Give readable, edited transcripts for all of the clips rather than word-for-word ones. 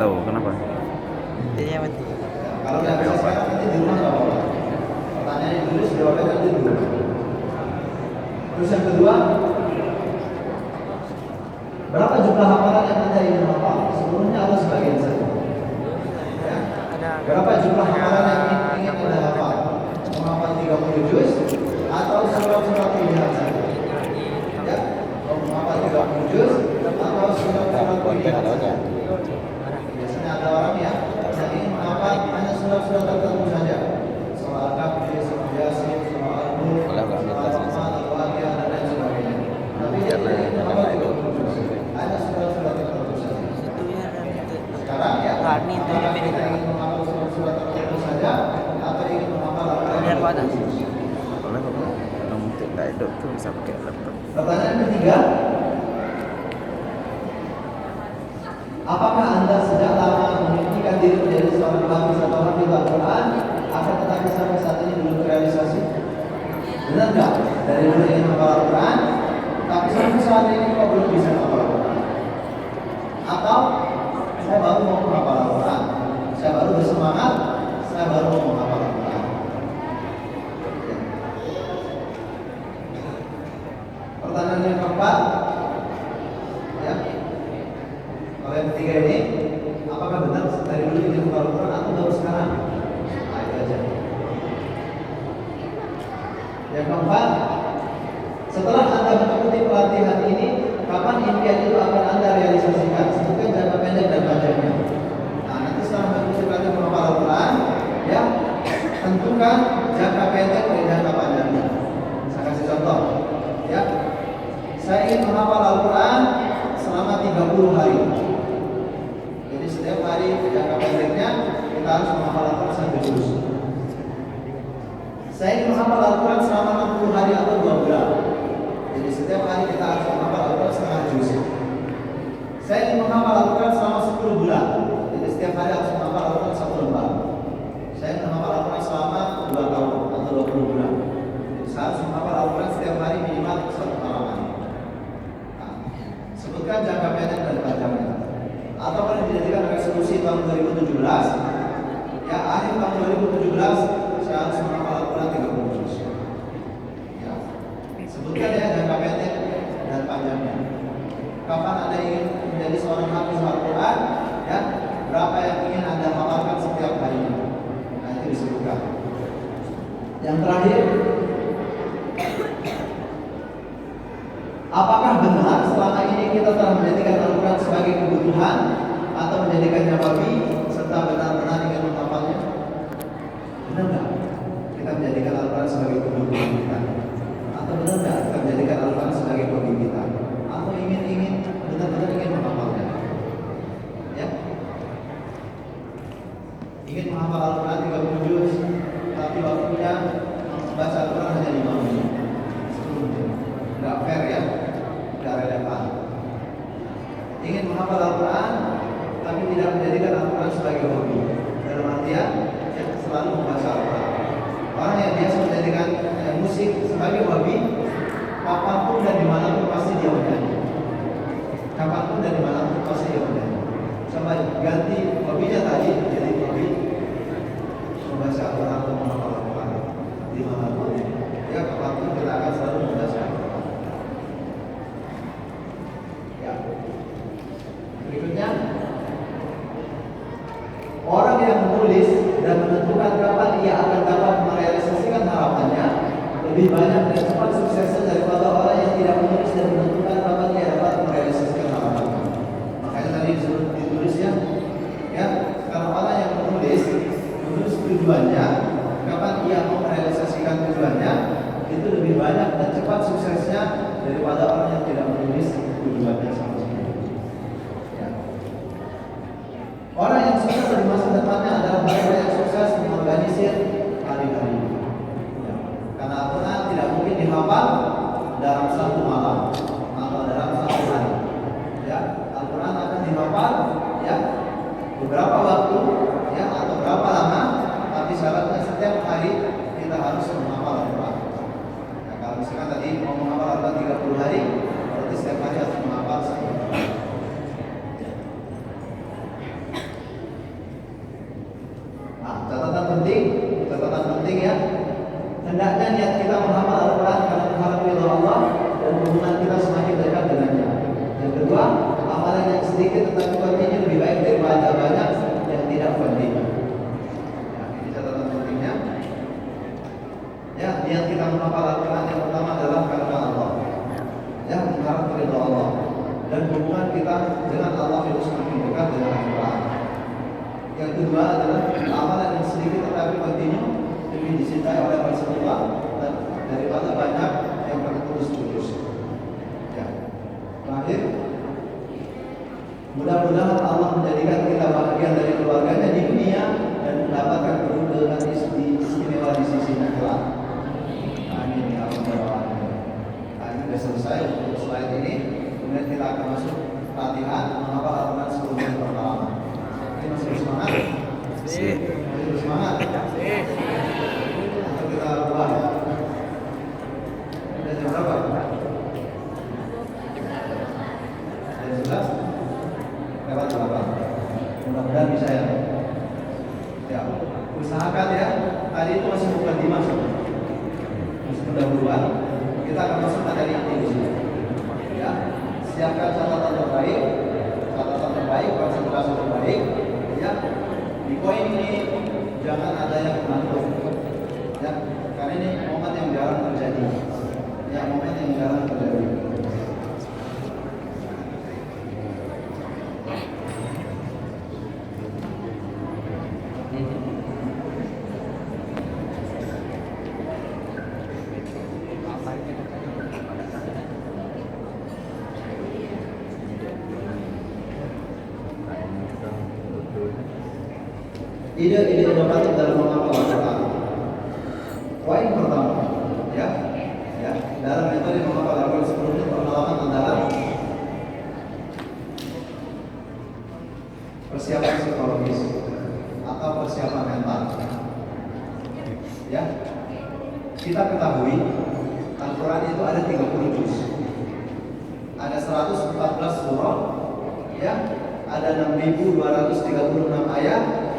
tahu kenapa. Jadi apa tuh? Kalau nggak bisa sekarang nanti di rumah nggak apa-apa. Pertanyaan yang ditulis jawabnya nanti di rumah. Terus yang kedua, berapa jumlah hafalan yang Anda ingin hafal? Sebelumnya ada sebagian saja. Ya. Berapa jumlah hafalan yang ingin Anda hafal? Menghafal 30 juz atau surat-surat pilihan saja? Ya. Menghafal 30 juz atau surat-surat pilihan saja? Biasanya ada orang ya yang ingin menghafal hanya surat-surat tertentu saja. Surah Al-Kahfi, Surah Yasin, Surah Al-Mulk, Surah Al-Rahman, Al-Waqiah dan lain sebagainya. Tapi dia ingin menghafal 30 juz. Hanya surat-surat tertentu saja. Sekarang ya, apakah kita ingin menghafal surat-surat tertentu saja atau ingin menghafal Al-Quran? Boleh kok. Kamu tidak hidup tuh bisa pakai laptop. Pertanyaan ketiga, apakah Anda sejak lama memimpikan diri menjadi seorang hafiz atau hafid Al-Quran, akan tetapi sampai saat ini belum terrealisasi? Benar nggak? Dari dulu ingin menghafal Al-Quran, tapi sampai saat ini kok belum bisa menghafal Al-Quran? Atau saya baru mau menghafal Al-Quran, saya baru bersemangat, saya baru mau menghafal Al-Quran. Pertanyaan yang keempat, ya. Kalau yang ketiga ini, apakah benar dari dulu ingin menghafal Al-Quran atau baru sekarang? Nah, itu aja. Yang keempat, setelah Anda mengikuti pelatihan ini, kapan impian itu akan Anda realisasikan? Sebutkan jangka pendek dan panjangnya. Nah, nanti setelah mengikuti pelatihan menghafal Al-Quran, ya, tentukan jangka pendek dan jangka panjangnya. Saya kasih contoh, ya. Saya ingin menghafal Al-Quran selama 30 hari. Jadi setiap hari jangka pendeknya kita harus menghafal Al-Quran 1 juz. Saya ingin menghafal Al-Quran selama 60 hari atau 2 bulan. Jadi setiap hari kita harus menghafal Al-Quran setengah juz. Saya ingin menghafal Al-Quran selama 10 bulan. Jadi setiap hari harus menghafal Al-Quran 1 lembar. Saya ingin menghafal Al-Quran selama 2 tahun atau 20 bulan. Jadi saya harus menghafal Al-Quran setiap hari minimal 1 halaman. Nah, sebutkan jangka pendek dan panjangnya. Atau kalau dijadikan resolusi tahun 2017, ya akhir tahun 2017 saya harus menghafal Al-Quran 30 juz. Ya. Sebutkan ya jangka pendek dan panjangnya. Kapan Anda ingin menjadi seorang hafiz Al-Quran? Ya, berapa yang ingin Anda hafalkan setiap harinya? Nah, itu disebutkan. Yang terakhir, apakah benar selama ini kita telah menjadikan Al-Quran sebagai kebutuhan atau menjadikannya hobi serta benar-benar ingin menghafalnya? Benar nggak? Kita menjadikan Al-Quran sebagai kebutuhan kita, atau benar nggak kita menjadikan Al-Quran sebagai hobi kita, atau ingin benar-benar ingin menghafalnya? Ya, ingin menghafal Al-Quran 30 juz, tapi waktunya membaca Al-Quran hanya 5 menit, 10 menit, nggak fair ya, nggak relevan. Ingin menghafal Al-Quran, tapi tidak menjadikan Al-Quran sebagai hobi, dalam artian ya, selalu membaca Al-Quran. Orang yang biasa menjadikan musik sebagai hobi, kapanpun dan dimanapun pasti dia menyanyi. Kapanpun dan dimanapun pasti dia menyanyi. Coba ganti hobinya tadi jadi hobi membaca Al-Quran atau menghafal Al-Quran dimanapun. Ya, kapanpun kita akan selalu membaca Al-Quran. Ya. Berikutnya, orang yang menulis dan menentukan kapan ia akan dapat merealisasikan harapannya lebih banyak dan cepat suksesnya daripada orang yang tidak menulis dan menentukan kapan ia dapat merealisasikan harapannya. Makanya tadi ditulisnya, ya, kalau orang yang menulis tujuannya, kapan ia mau merealisasikan tujuannya, itu lebih banyak dan cepat suksesnya daripada orang yang tidak menulis tujuannya sama sekali. Ya. Orang yang sukses di masa depannya adalah mereka yang sukses mengorganisir hari-hari. Ya. Karena Al-Quran tidak mungkin dihafal dalam satu malam atau dalam satu hari. Ya, Al-Quran akan dihafal ya beberapa waktu ya atau berapa lama, tapi syaratnya setiap hari kita harus menghafal Al-Quran. Ya, kalau misalkan tadi mau menghafal Al-Quran 30 hari, berarti setiap hari harus menghafal 1 hari. sedikit tetapi kontinu lebih baik daripada banyak yang tidak kontinu. Ya, ini catatan pentingnya. Ya, niat kita menghafal Al-Quran yang pertama adalah karena Allah. Ya, mengharap ridha Allah. Dan hubungan kita dengan Allah itu semakin dekat dengan Al-Quran. Yang kedua adalah amalan yang sedikit tetapi kontinu lebih dicintai oleh Rasulullah dan daripada banyak yang terputus-putus. Ya. Terakhir, mudah-mudahan Allah menjadikan kita bahagia dari keluarganya di dunia dan mendapatkan kedudukan istimewa di sisinya kelak. Amin ya rabbal alamin. Nah, ini sudah selesai untuk slide ini. Kemudian kita akan masuk latihan menghafal Al-Quran 10 menit pertama. Ini masih semangat? Sip. Masih semangat? Sip. Atau kita ubah? Udah jam berapa? Jam 11? Lewat berapa? Mudah-mudahan bisa ya. Ya, usahakan ya. Tadi itu masih bukan dimasuk. Masih pendahuluan. Kita akan masuk materi inti di sini. Ya, siapkan catatan terbaik, konsentrasi terbaik. Ya, di poin ini jangan ada yang mengantuk. Ya, karena ini momen yang jarang terjadi. Ya, momen yang jarang terjadi. Ide-ide inovatif dalam menghafal Al-Quran. Poin pertama, ya, dalam metode menghafal Al-Quran 10 menit pengalaman adalah persiapan psikologis atau persiapan mental. Ya, kita ketahui Al-Quran itu ada 30 juz, ada 114 surah, ya, ada 6.236 ayat.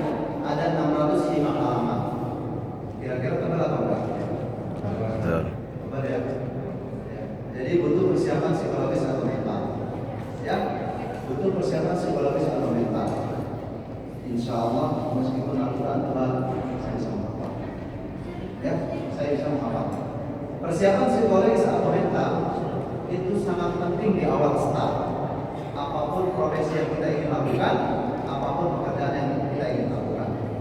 Ada 605 halaman. Kira-kira tebal atau enggak? Betul. Tebal ya. Jadi butuh persiapan psikologis atau mental. Ya, butuh persiapan psikologis atau mental. Insya Allah meskipun Al-Quran tebal, saya bisa menghafal. Ya, saya bisa menghafal. Persiapan psikologis atau mental itu sangat penting di awal start. Apapun profesi yang kita ingin lakukan,